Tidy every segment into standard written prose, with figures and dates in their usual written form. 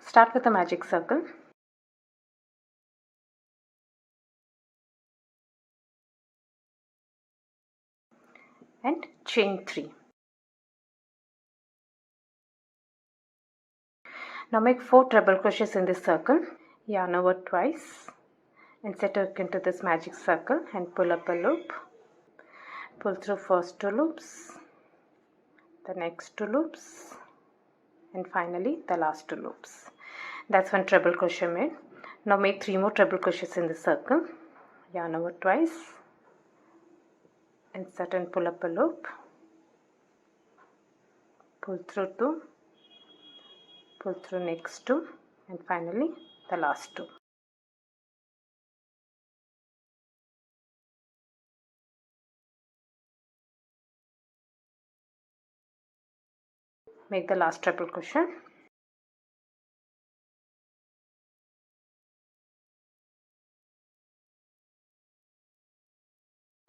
Start with a magic circle and chain 3. Now make 4 treble crochets in this circle. Yarn over twice, insert a hook into this magic circle and pull up a loop. Pull through first 2 loops, the next 2 loops, and finally the last 2 loops. That's one treble crochet made. Now make 3 more treble crochets in the circle. Yarn over twice, insert and pull up a loop, pull through 2, pull through next 2, and finally the last 2. Make the last treble crochet.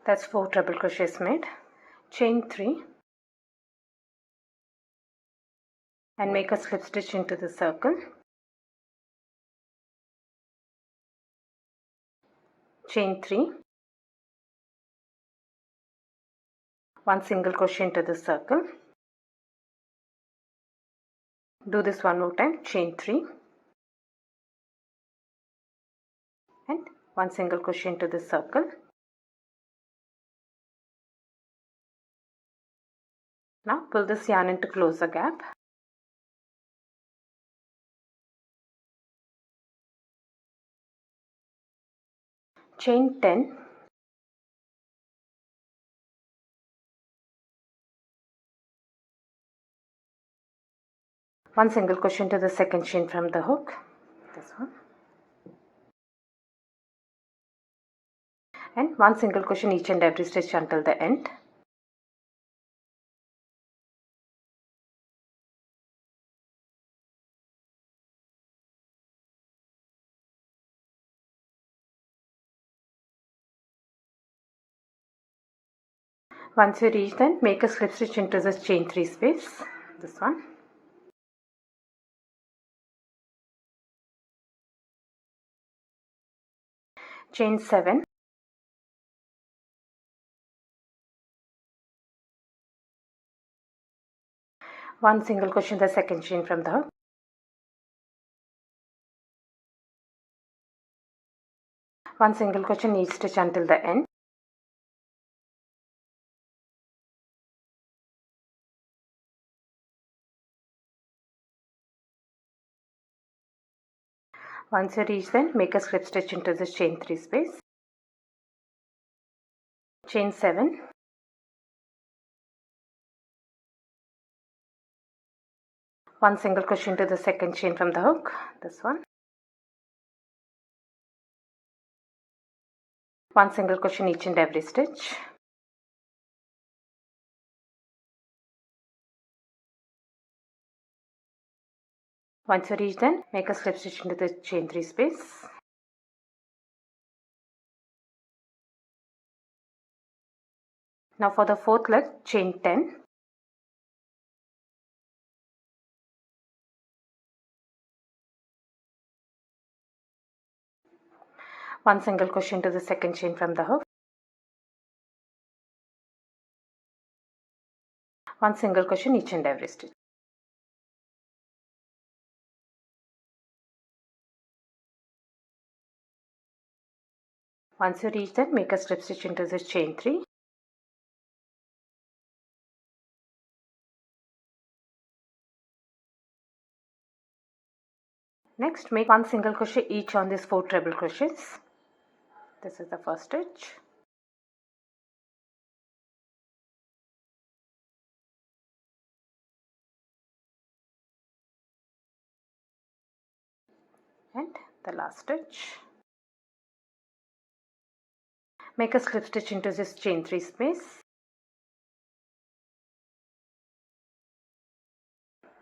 That's 4 treble crochets made. Chain 3 and make a slip stitch into the circle. Chain 3, 1 single crochet into the circle. Do this one more time. Chain 3 and 1 single crochet into the circle. Now pull this yarn in to close the gap. Chain 10, one single crochet into the second chain from the hook, this one, and 1 single crochet in each and every stitch until the end. Once you reach then, make a slip stitch into this chain 3 space, this one. Chain 7, one single crochet in the second chain from the hook, one single crochet in each stitch until the end. Once you reach then, make a slip stitch into this chain 3 space. Chain 7, one single crochet into the second chain from the hook, this one. One single crochet in each and every stitch. Once you reach then, make a slip stitch into the chain 3 space. Now for the fourth leg, chain 10. One single crochet into the second chain from the hook. One single crochet in each and every stitch. Once you reach that, make a slip stitch into this chain 3. Next, make 1 single crochet each on these 4 treble crochets. This is the first stitch. And the last stitch. Make a slip stitch into this chain 3 space.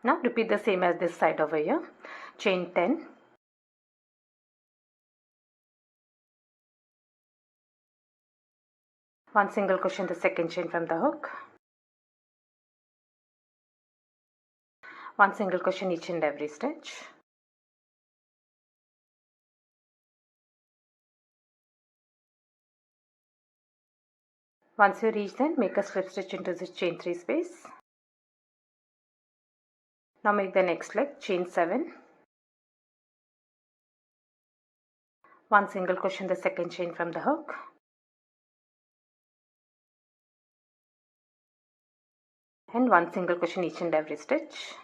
Now repeat the same as this side over here. Chain 10. One single crochet in the second chain from the hook. One single crochet in each and every stitch. Once you reach then, make a slip stitch into this chain 3 space. Now make the next leg, chain 7. 1 single crochet in the second chain from the hook. And 1 single crochet in each and every stitch.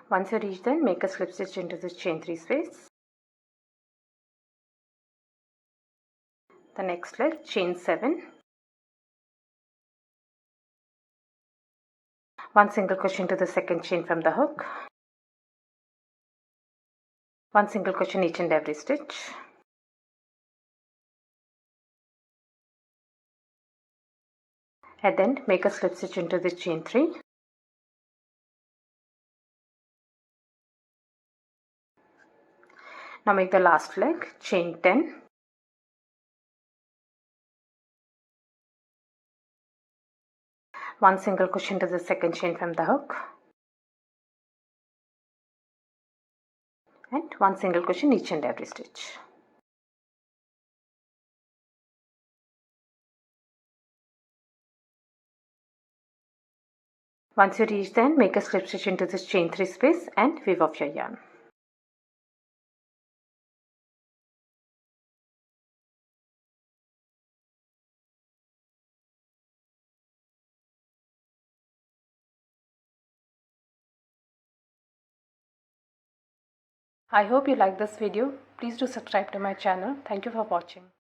Once you reach then, make a slip stitch into this chain 3 space. The next leg, chain 7. 1 single crochet into the second chain from the hook. 1 single crochet in each and every stitch. And then make a slip stitch into this chain 3. Now make the last leg, chain 10. One single crochet into the second chain from the hook. And 1 single crochet in each and every stitch. Once you reach then, make a slip stitch into this chain 3 space and weave off your yarn. I hope you like this video. Please do subscribe to my channel. Thank you for watching.